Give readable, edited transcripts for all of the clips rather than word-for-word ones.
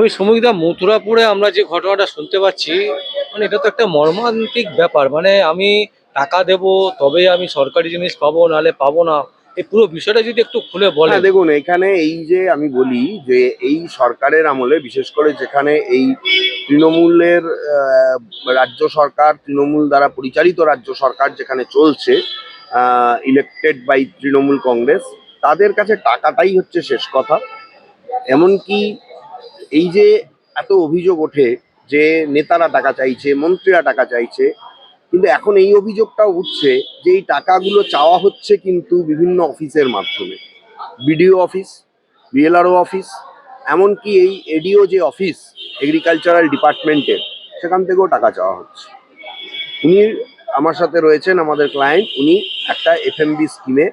ওই সমুদ্র মথুরাপুরে আমরা যে ঘটনাটা শুনতে পাচ্ছি, মানে এটা তো একটা মর্মান্তিক ব্যাপার। মানে আমি টাকা দেব তবে আমি সরকারি জিনিস পাবো, নাহলে পাবো না। এই পুরো বিষয়টা যদি একটু খুলে হ্যাঁ, বলেন। দেখুন, এখানে এই যে আমি বলি যে এই সরকারের আমলে বিশেষ করে যেখানে এই তৃণমূলের রাজ্য সরকার, তৃণমূল দ্বারা পরিচালিত রাজ্য সরকার যেখানে চলছে, ইলেক্টেড বাই তৃণমূল কংগ্রেস, তাদের কাছে টাকাটাই হচ্ছে শেষ কথা। এমনকি এই যে এত অভিযোগ ওঠে যে নেতারা টাকা চাইছে, মন্ত্রীরা টাকা চাইছে, কিন্তু এখন এই অভিযোগটাও উঠছে যে এই টাকাগুলো চাওয়া হচ্ছে কিন্তু বিভিন্ন অফিসের মাধ্যমে। বিডিও অফিস, বিএলআরও অফিস, এমনকি এই এডিও যে অফিস এগ্রিকালচারাল ডিপার্টমেন্টের, সেখান থেকেও টাকা চাওয়া হচ্ছে। উনি আমার সাথে রয়েছেন, আমাদের ক্লায়েন্ট, উনি একটা এফএমবি স্কিমে,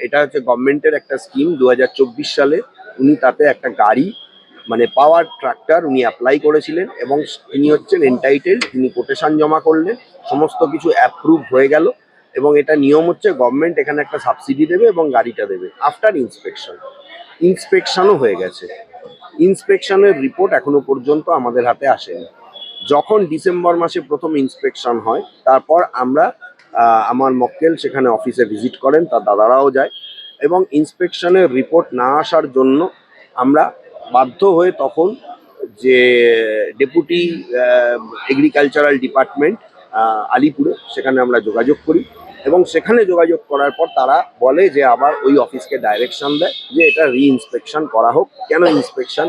এটা হচ্ছে গভর্নমেন্টের একটা স্কিম 2024 সালে, উনি তাতে একটা গাড়ি মানে পাওয়ার ট্রাক্টর উনি অ্যাপ্লাই করেছিলেন এবং তিনি হচ্ছেন এন্টাইটেল। তিনি কোটেশন জমা করলেন, সমস্ত কিছু অ্যাপ্রুভ হয়ে গেল এবং এটা নিয়ম হচ্ছে গভর্নমেন্ট এখানে একটা সাবসিডি দেবে এবং গাড়িটা দেবে আফটার ইন্সপেকশন। ইন্সপেকশনও হয়ে গেছে, ইন্সপেকশনের রিপোর্ট এখনো পর্যন্ত আমাদের হাতে আসেনি। যখন ডিসেম্বর মাসে প্রথম ইন্সপেকশন হয়, তারপর আমরা আমার মক্কেল সেখানে অফিসে ভিজিট করেন, তার দাদারাও যায়, এবং ইন্সপেকশনের রিপোর্ট না আসার জন্য আমরা বাধ্য হয়ে তখন যে ডেপুটি এগ্রিকালচারাল ডিপার্টমেন্ট আলিপুরে, সেখানে আমরা যোগাযোগ করি এবং সেখানে যোগাযোগ করার পর তারা বলে যে আবার ওই অফিসকে ডাইরেকশন দেয় যে এটা রি-ইন্সপেকশন করা হোক। কেন ইন্সপেকশন?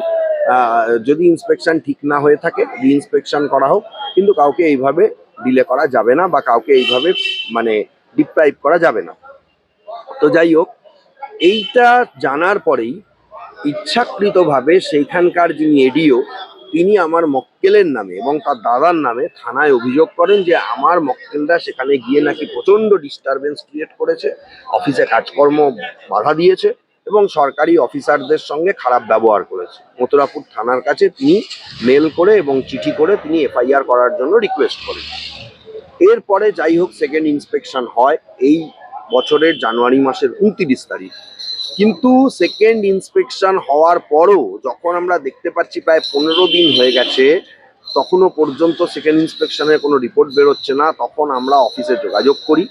যদি ইন্সপেকশন ঠিক না হয়ে থাকে রি-ইন্সপেকশন করা হোক, কিন্তু কাউকে এইভাবে ডিলে করা যাবে না বা কাউকে এইভাবে মানে ডিপ্রাইভ করা যাবে না। তো যাই হোক, এইটা জানার পরেই ইচ্ছাকৃতভাবে সেইখানকার যিনি এডিও, তিনি আমার মক্কেলের নামে এবং তার দাদার নামে থানায় অভিযোগ করেন যে আমার মক্কেলরা সেখানে গিয়ে নাকি প্রচণ্ড ডিস্টারবেন্স ক্রিয়েট করেছে, অফিসে কাজকর্ম বাধা দিয়েছে এবং সরকারি অফিসারদের সঙ্গে খারাপ ব্যবহার করেছে। মথুরাপুর থানার কাছে তিনি মেল করে এবং চিঠি করে তিনি এফআইআর করার জন্য রিকোয়েস্ট করেন। এরপরে যাই হোক, সেকেন্ড ইন্সপেকশন হয় এই বছরের জানুয়ারি মাসের 29 তারিখ। কিন্তু সেকেন্ড ইন্সপেকশন হওয়ার পরও যখন আমরা দেখতে পাচ্ছি প্রায় 15 দিন হয়ে গেছে, তখনও পর্যন্ত সেকেন্ড ইন্সপেকশনের কোনো রিপোর্ট বেরোচ্ছে না, তখন আমরা অফিসে যোগাযোগ করি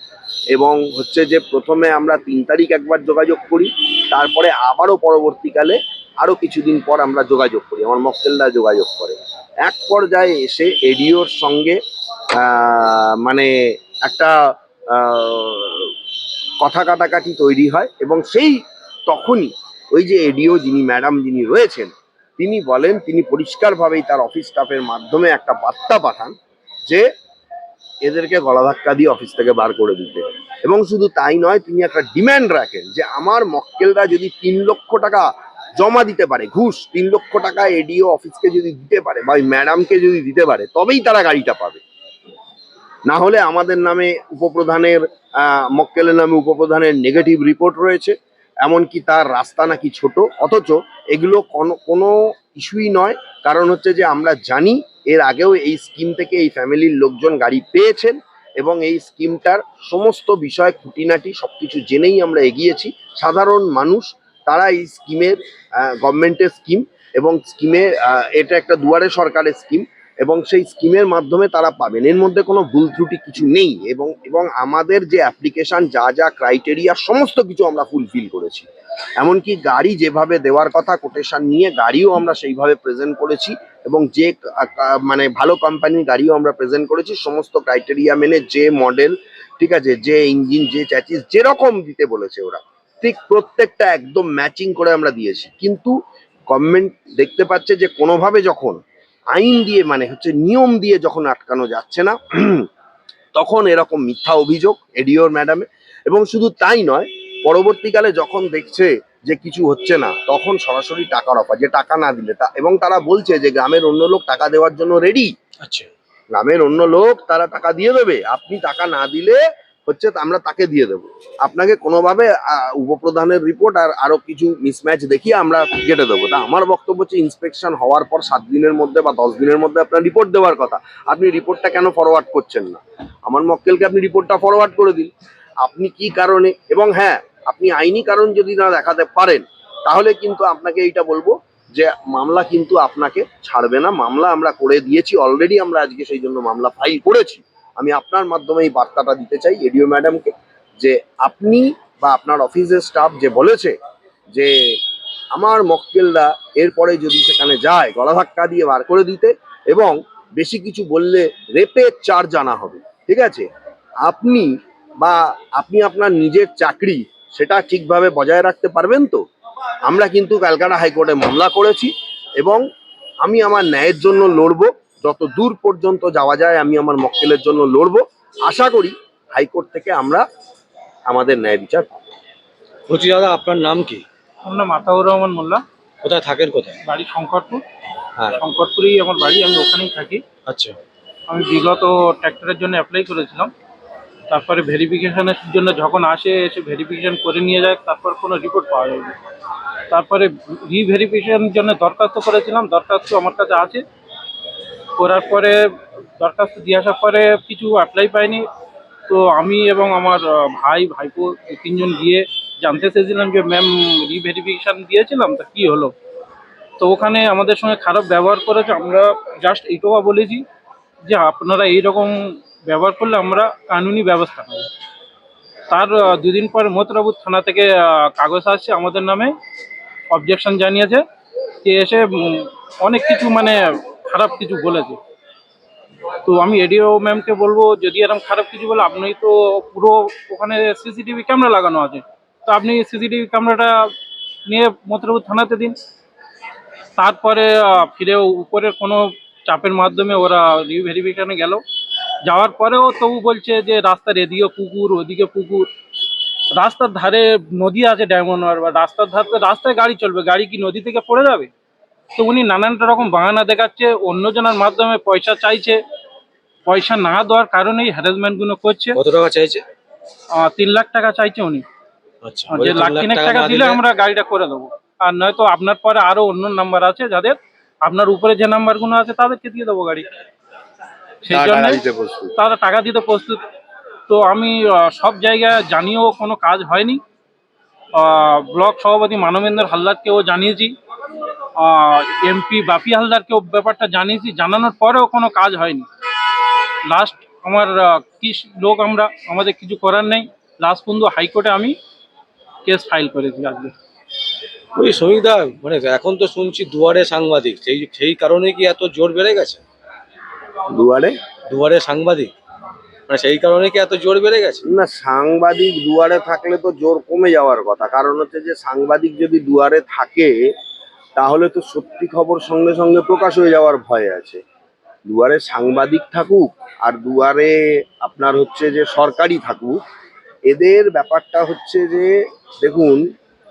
এবং হচ্ছে যে প্রথমে আমরা 3 তারিখ একবার যোগাযোগ করি, তারপরে আবারও পরবর্তীকালে আরও কিছুদিন পর আমরা যোগাযোগ করি, আমার মক্কেলরা যোগাযোগ করে। এক পর্যায়ে এসে এডিওর সঙ্গে মানে একটা কথা কাটাকাটি তৈরি হয় এবং সেই তখনই ওই যে এডিও যিনি ম্যাডাম যিনি রয়েছেন, তিনি বলেন, তিনি পরিষ্কারভাবেই তার অফিস স্টাফের মাধ্যমে একটা বার্তা পাঠান যে এদেরকে গলা ধাক্কা দিয়ে অফিস থেকে বার করে দিতে। এবং শুধু তাই নয়, তিনি একটা ডিম্যান্ড রাখেন যে আমার মক্কেলরা যদি 3 লক্ষ টাকা জমা দিতে পারে, ঘুষ 3 লক্ষ টাকা এডিও অফিসকে যদি দিতে পারে বা ওই ম্যাডামকে যদি দিতে পারে, তবেই তারা গাড়িটা পাবে। না হলে আমাদের নামে উপপ্রধানের, মক্কেলের নামে উপপ্রধানের নেগেটিভ রিপোর্ট রয়েছে, এমনকি তার রাস্তা নাকি ছোট, অথচ এগুলো কোনো ইস্যুই নয়। কারণ হচ্ছে যে আমরা জানি এর আগেও এই স্কিম থেকে এই ফ্যামিলির লোকজন গাড়ি পেয়েছেন এবং এই স্কিমটার সমস্ত বিষয় খুঁটিনাটি সবকিছু জেনেই আমরা এগিয়েছি। সাধারণ মানুষ তারা এই স্কিমের, গভর্নমেন্টের স্কিম এবং স্কিমে এটা একটা দুয়ারে সরকারের স্কিম এবং সেই স্কিমের মাধ্যমে তারা পাবেন, এর মধ্যে কোনো ভুল ত্রুটি কিছু নেই। এবং আমাদের যে অ্যাপ্লিকেশন, যা যা ক্রাইটেরিয়া, সমস্ত কিছু আমরা ফুলফিল করেছি। এমনকি গাড়ি যেভাবে দেওয়ার কথা কোটেশন নিয়ে, গাড়িও আমরা সেইভাবে প্রেজেন্ট করেছি এবং যে মানে ভালো কোম্পানির গাড়িও আমরা প্রেজেন্ট করেছি সমস্ত ক্রাইটেরিয়া মেনে, যে মডেল, ঠিক আছে, যে ইঞ্জিন, যে চ্যাচিস যেরকম দিতে বলেছে ওরা, ঠিক প্রত্যেকটা একদম ম্যাচিং করে আমরা দিয়েছি। কিন্তু গভর্নমেন্ট দেখতে পাচ্ছে যে কোনোভাবে যখন আইন দিয়ে, মানে হচ্ছে নিয়ম দিয়ে যখন আটকানো যাচ্ছে না, তখন এরকম মিথ্যা অভিযোগ এডিওর ম্যাডামে। এবং শুধু তাই নয়, পরবর্তীকালে যখন দেখছে যে কিছু হচ্ছে না, তখন সরাসরি টাকার অফার, যে টাকা না দিলে এবং তারা বলছে যে গ্রামের অন্য লোক টাকা দেওয়ার জন্য রেডি। আচ্ছা। গ্রামের অন্য লোক তারা টাকা দিয়ে দেবে, আপনি টাকা না দিলে হচ্ছে আমরা তাকে দিয়ে দেবো, আপনাকে কোনোভাবে উপপ্রধানের রিপোর্ট আর আরো কিছু মিসম্যাচ দেখিয়ে আমরা কেটে দেবো। তা আমার বক্তব্য হচ্ছে, ইন্সপেকশন হওয়ার পর 7 দিনের মধ্যে বা 10 দিনের মধ্যে আপনার রিপোর্ট দেওয়ার কথা, আপনি রিপোর্টটা কেন ফরওয়ার্ড করছেন না? আমার মক্কেলকে আপনি রিপোর্টটা ফরওয়ার্ড করে দিন, আপনি কি কারণে। এবং হ্যাঁ, আপনি আইনি কারণ যদি না দেখাতে পারেন, তাহলে কিন্তু আপনাকে এইটা বলবো যে মামলা কিন্তু আপনাকে ছাড়বে না, মামলা আমরা করে দিয়েছি অলরেডি, আমরা আজকে সেই জন্য মামলা ফাইল করেছি। আমি আপনার মাধ্যমে এই বার্তাটা দিতে চাই এডিও ম্যাডামকে, যে আপনি বা আপনার অফিসের স্টাফ যে বলেছে যে আমার মক্কেলরা এরপরে যদি সেখানে যায় গলা ধাক্কা দিয়ে বার করে দিতে এবং বেশি কিছু বললে রেপের চার্জ আনা হবে, ঠিক আছে, আপনি বা আপনি আপনার নিজের চাকরি সেটা ঠিকভাবে বজায় রাখতে পারবেন তো? আমরা কিন্তু ক্যালকাটা হাইকোর্টে মামলা করেছি এবং আমি আমার ন্যায়ের জন্য লড়বো, যত দূর পর্যন্ত যাওয়া যায় আমি আমার মক্কেলের জন্য লড়বো। আশা করি হাইকোর্ট থেকে আমরা আমাদের ন্যায় বিচার পাবো। বলছি দাদা, আপনার নাম কি? আমার নাম আতাউর রহমান মোল্লা। কোথায় থাকেন, কোথায়? বাড়ি শঙ্করপুর। হ্যাঁ, শঙ্করপুরেই আমার বাড়ি, আমি ওখানেই থাকি। আচ্ছা। আমি বিগত ট্র্যাক্টরের জন্য অ্যাপ্লাই করেছিলাম, তারপরে ভেরিফিকেশনের জন্য যখন এসে ভেরিফিকেশন করে নিয়ে যায়, তারপর কোনো রিপোর্ট পাওয়া যায়নি। তারপরে রিভেরিফিকেশনের জন্য দরখাস্ত করেছিলাম, দরখাস্ত আমার কাছে আছে। করার পরে দরখাস্ত দিয়ে আসার পরে কিছু অ্যাপ্লাই পাইনি। তো আমি এবং আমার ভাইপো তিনজন গিয়ে জানতে চেয়েছিলাম যে ম্যাম রিভেরিফিকেশান দিয়েছিলাম, তা কী হলো। তো ওখানে আমাদের সঙ্গে খারাপ ব্যবহার করেছে। আমরা জাস্ট এইটুকু বলেছি যে আপনারা এইরকম ব্যবহার করলে আমরা কানুনি ব্যবস্থা নেব। তার দুদিন পরে মথুরাপুর থানা থেকে কাগজ আসছে আমাদের নামে, অবজেকশন জানিয়েছে, যে এসে অনেক কিছু মানে খারাপ কিছু বলেছে। তো আমি এডিও ম্যামকে বলবো, যদি এরকম খারাপ কিছু বলে, আপনি তো পুরো ওখানে সিসিটিভি ক্যামেরা লাগানো আছে, তো আপনি সিসিটিভি ক্যামেরাটা নিয়ে মথুরাপুর থানাতে দিন। তারপরে ফিরে উপরের কোনো চাপের মাধ্যমে ওরা রিভেরিফিকেশনে গেল। যাওয়ার পরেও তবু বলছে যে রাস্তার এদিকে পুকুর, ওদিকে পুকুর। রাস্তার ধারে নদী আছে, ডায়মন্ড হারবার, রাস্তার ধারে রাস্তায় গাড়ি চলবে, গাড়ি কি নদী থেকে পড়ে যাবে? তো উনি নানানটা রকম বাহানা দেখাচ্ছে, অন্যজনের মাধ্যমে পয়সা চাইছে, পয়সা না দেওয়ার কারণেই হ্যারাসমেন্টগুলো করছে। কত টাকা চাইছে? 3 লাখ টাকা চাইছে উনি। আচ্ছা, যে লাখ 3 টাকা না দিলে আমরা গাড়িটা করে দেবো। আর নয়তো আপনার পরে আরো অন্য নাম্বার আছে যাদের, আপনার উপরে যে নাম্বারগুলো আছে তাদেরকে দিয়ে দেবো গাড়ি। সেই জন্য তারা টাকা দিতে প্রস্তুত। তো আমি সব জায়গায় জানিয়েও কোনো কাজ হয়নি। ব্লক সভাপতি মানবেন্দ্র হালদারকেও জানিয়েছি, এমপি বাপি হালদারকেও ব্যাপারটা জানিয়েছি, জানানোর পরেও কোনো কাজ হয়নি। লাস্ট আমার কি লোক আমরা, আমাদের কিছু করার নেই। লাস্ট পর্যন্ত হাইকোর্টে আমি কেস ফাইল করেছি আজকে। ওই শ্রমিকদা, মানে এখন তো শুনছি দুয়ারে সাংবাদিক, সেই কারণে কি এত জোর বেড়ে গেছে? দুয়ারে সাংবাদিক, মানে সেই কারণে কি এত জোর বেড়ে গেছে? না, সাংবাদিক দুয়ারে থাকলে তো জোর কমে যাওয়ার কথা। কারণ হচ্ছে যে সাংবাদিক যদি দুয়ারে থাকে তাহলে তো সত্যি খবর সঙ্গে সঙ্গে প্রকাশ হয়ে যাওয়ার ভয় আছে। দুয়ারে সাংবাদিক থাকুক আর দুয়ারে আপনার হচ্ছে যে সরকারি থাকুক, এদের ব্যাপারটা হচ্ছে যে দেখুন,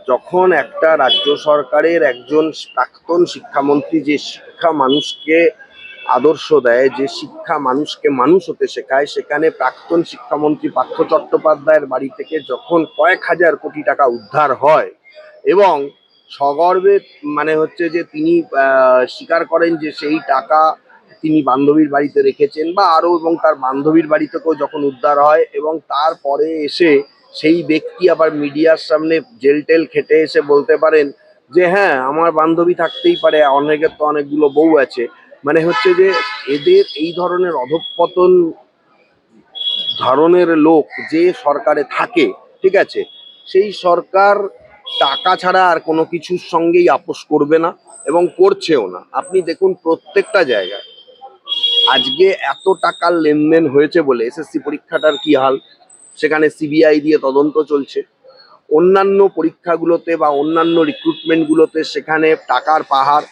যখন একটা রাজ্য সরকারের একজন প্রাক্তন শিক্ষামন্ত্রী যে শিক্ষা মানুষকে আদর্শ দেয়, যে শিক্ষা মানুষকে মানুষ হতে শেখায়, সেখানে প্রাক্তন শিক্ষামন্ত্রী পার্থ চট্টোপাধ্যায়ের বাড়ি থেকে যখন কয়েক হাজার কোটি টাকা উদ্ধার হয় এবং সগর্বে মানে হচ্ছে যে তিনি স্বীকার করেন যে সেই টাকা তিনি বান্ধবীর বাড়িতে রেখেছেন বা আরও, এবং তার বান্ধবীর বাড়ি থেকেও যখন উদ্ধার হয় এবং তারপরে এসে সেই ব্যক্তি আবার মিডিয়ার সামনে জেল টেল খেটে এসে বলতে পারেন যে হ্যাঁ আমার বান্ধবী থাকতেই পারে, অনেকের তো অনেকগুলো বউ আছে। মানে হচ্ছে যে এদের এই ধরনের অধঃপতন ধরনের লোক যে সরকারে থাকে, ঠিক আছে, সেই সরকার টাকা ছাড়া আর কোনো কিছুর সঙ্গেই আপোষ করবে না এবং করছেও না। আপনি দেখুন প্রত্যেকটা জায়গায় আজকে এত টাকার লেনদেন হয়েছে বলে এসএসসি পরীক্ষাটার কি হাল, সেখানে সিবিআই দিয়ে তদন্ত চলছে। অন্যান্য পরীক্ষাগুলোতে বা অন্যান্য রিক্রুটমেন্টগুলোতে সেখানে টাকার পাহাড়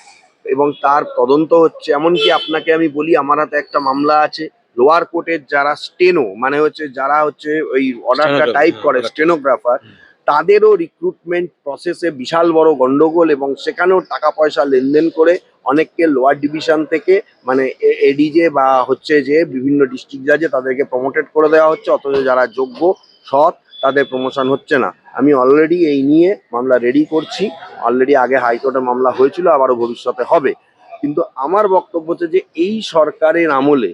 এবং তার তদন্ত হচ্ছে। এমনকি আপনাকে আমি বলি, আমার হাতে একটা মামলা আছে লোয়ার কোর্টের যারা স্টেনো, মানে হচ্ছে যারা হচ্ছে ওই অর্ডারটা টাইপ করে, স্টেনোগ্রাফার, তাদেরও রিক্রুটমেন্ট প্রসেসে বিশাল বড় গন্ডগোল এবং সেখানেও টাকা পয়সা লেনদেন করে অনেককে লোয়ার ডিভিশন থেকে মানে এডিজে বা হচ্ছে যে বিভিন্ন ডিস্ট্রিক্ট জাজে তাদেরকে প্রমোটেড করে দেওয়া হচ্ছে, অথচ যারা যোগ্য সৎ তাদের প্রমোশন হচ্ছে না। আমি অলরেডি এই নিয়ে মামলা রেডি করছি। অলরেডি আগে হাইকোর্টে মামলা হয়েছিল, আবারও ভবিষ্যতে হবে। কিন্তু আমার বক্তব্য হচ্ছে যে এই সরকারের আমলে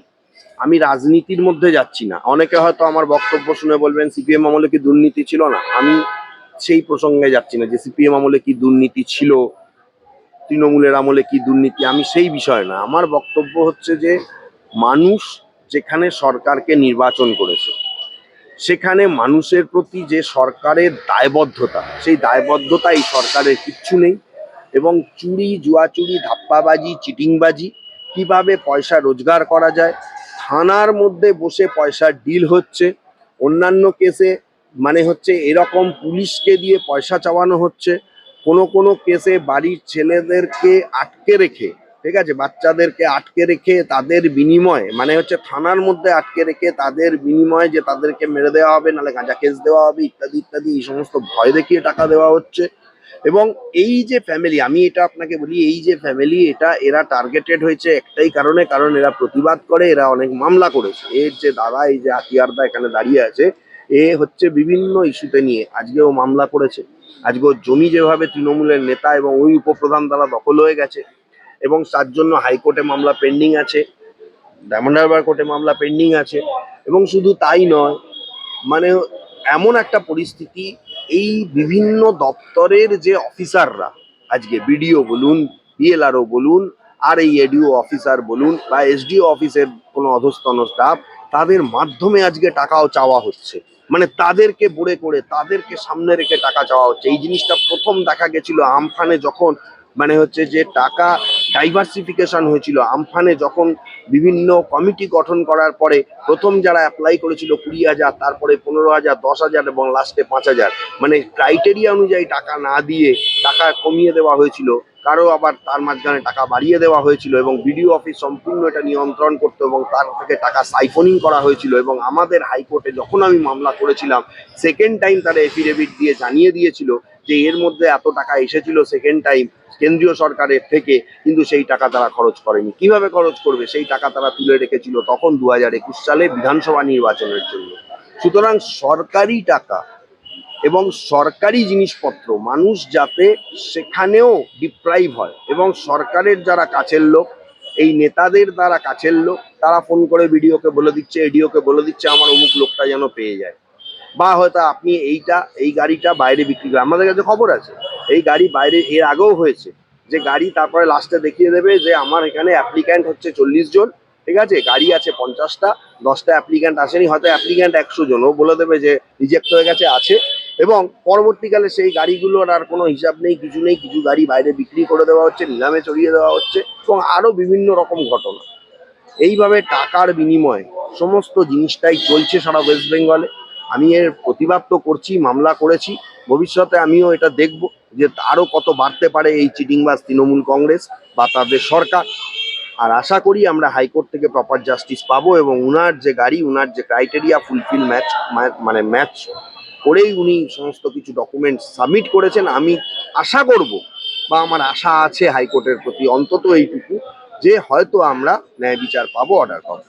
আমি রাজনীতির মধ্যে যাচ্ছি না। অনেকে হয়তো আমার বক্তব্য শুনে বলবেন সিপিএম আমলে কি দুর্নীতি ছিল না, আমি সেই প্রসঙ্গে যাচ্ছি না যে সিপিএম আমলে কি দুর্নীতি ছিল তৃণমূলের আমলে কি দুর্নীতি, আমি সেই বিষয় না। আমার বক্তব্য হচ্ছে যে মানুষ যেখানে সরকারকে নির্বাচন করেছে সেখানে মানুষের প্রতি যে সরকারের দায়বদ্ধতা, সেই দায়বদ্ধতা এই সরকারের কিচ্ছু নেই। এবং চুরি, জুয়াচুরি, ধাপ্পাবাজি, চিটিংবাজি, কিভাবে পয়সা রোজগার করা যায়, থানার মধ্যে বসে পয়সার ডিল হচ্ছে, অন্যান্য কেসে মানে হচ্ছে এরকম পুলিশকে দিয়ে পয়সা চাওয়ানো হচ্ছে, কোনো কোনো কেসে বাড়ির ছেলেদেরকে আটকে রেখে, ঠিক আছে, বাচ্চাদেরকে আটকে রেখে তাদের বিনিময়ে মানে হচ্ছে থানার মধ্যে আটকে রেখে তাদের বিনিময়ে যে তাদেরকে মেরে দেওয়া হবে, নাহলে গাঁজা কেস দেওয়া হবে, ইত্যাদি ইত্যাদি, এই সমস্ত ভয় দেখিয়ে টাকা দেওয়া হচ্ছে। এবং এই যে ফ্যামিলি, আমি এটা আপনাকে বলি, এই যে ফ্যামিলি, এটা এরা টার্গেটেড হয়েছে একটাই কারণে, কারণ এরা প্রতিবাদ করে, এরা অনেক মামলা করেছে। এর যে দাদা, এই যে হাতিয়ারদা এখানে দাঁড়িয়ে আছে, এ হচ্ছে বিভিন্ন ইস্যুতে নিয়ে আজকেও মামলা করেছে। আজকেও জমি যেভাবে তৃণমূলের নেতা এবং ওই উপপ্রধান দ্বারা দখল হয়ে গেছে এবং তার জন্য হাইকোর্টে মামলা পেন্ডিং আছে, ডায়মন্ড হারবার কোর্টে মামলা পেন্ডিং আছে। এবং শুধু তাই নয়, মানে এমন একটা পরিস্থিতি, এই বিভিন্ন দপ্তরের যে অফিসাররা, আজকে বিডিও বলুন, বিএলআরও বলুন, আর এই এডিও অফিসার বলুন, বা এসডিও অফিসের কোনো অধস্তন স্টাফ, তাদের মাধ্যমে আজকে টাকাও চাওয়া হচ্ছে। মানে তাদেরকে বড়ে করে, তাদেরকে সামনে রেখে টাকা চাওয়া হচ্ছে। এই জিনিসটা প্রথম দেখা গেছিল আমফানে, যখন মানে হচ্ছে যে টাকা ডাইভার্সিফিকেশন হয়েছিল। আমফানে যখন বিভিন্ন কমিটি গঠন করার পরে প্রথম যারা অ্যাপ্লাই করেছিল 20,000, তারপরে 15,000, 10,000 এবং লাস্টে 5,000, মানে ক্রাইটেরিয়া অনুযায়ী টাকা না দিয়ে টাকা কমিয়ে দেওয়া হয়েছিল, কারো আবার তার মাঝখানে টাকা বাড়িয়ে দেওয়া হয়েছিল এবং বিডিও অফিস সম্পূর্ণ এটা নিয়ন্ত্রণ করতো এবং তার থেকে টাকা সাইফোনিং করা হয়েছিল। এবং আমাদের হাইকোর্টে যখন আমি মামলা করেছিলাম, সেকেন্ড টাইম তারা এফিডেভিট দিয়ে জানিয়ে দিয়েছিল যে এর মধ্যে এত টাকা এসেছিল সেকেন্ড টাইম কেন্দ্রীয় সরকারের থেকে, কিন্তু সেই টাকা তারা খরচ করেনি। কিভাবে খরচ করবে, সেই টাকা তারা তুলে রেখেছিল তখন 2021 সালে বিধানসভা নির্বাচনের জন্য। সুতরাং সরকারি টাকা এবং সরকারি জিনিসপত্র মানুষ যাতে সেখানেও ডিপ্রাইভ হয়, এবং সরকারের যারা কাছের লোক, এই নেতাদের দ্বারা কাছের লোক, তারা ফোন করে বিডিওকে বলে দিচ্ছে, এডিওকে বলে দিচ্ছে আমার অমুক লোকটা যেন পেয়ে যায়, বা হয়তো আপনি এই গাড়িটা বাইরে বিক্রি করে, আমাদের কাছে খবর আছে এই গাড়ি বাইরে এর আগেও হয়েছে, যে গাড়ি তারপরে লাস্টে দেখিয়ে দেবে যে আমার এখানে অ্যাপ্লিক্যান্ট হচ্ছে 40 জন, ঠিক আছে, গাড়ি আছে 50টা, 10টা অ্যাপ্লিক্যান্ট আসেনি, হয়তো অ্যাপ্লিক্যান্ট 100 জন, ও বলে দেবে যে রিজেক্ট হয়ে গেছে, আছে। এবং পরবর্তীকালে সেই গাড়িগুলোর আর কোনো হিসাব নেই, কিছু নেই, কিছু গাড়ি বাইরে বিক্রি করে দেওয়া হচ্ছে, নিলামে চড়িয়ে দেওয়া হচ্ছে, এবং আরো বিভিন্ন রকম ঘটনা। এইভাবে টাকার বিনিময়ে সমস্ত জিনিসটাই চলছে সারা ওয়েস্ট বেঙ্গলে। আমি এর প্রতিবাদ তো করছি, মামলা করেছি, ভবিষ্যতে আমিও এটা দেখব যে আরো কত বাড়তে পারে এই চিটিংবাজ তৃণমূল কংগ্রেস বা তাদের সরকার। আর আশা করি আমরা হাইকোর্ট থেকে প্রপার জাস্টিস পাবো এবং উনার যে গাড়ি, উনার যে ক্রাইটেরিয়া ফুলফিল ম্যাচ করেই উনি সমস্ত কিছু ডকুমেন্ট সাবমিট করেছেন। আমি আশা করব, বা আমার আশা আছে হাইকোর্টের প্রতি অন্তত এইটুকু, যে হয়তো আমরা ন্যায় বিচার পাবো, অর্ডার পাবো।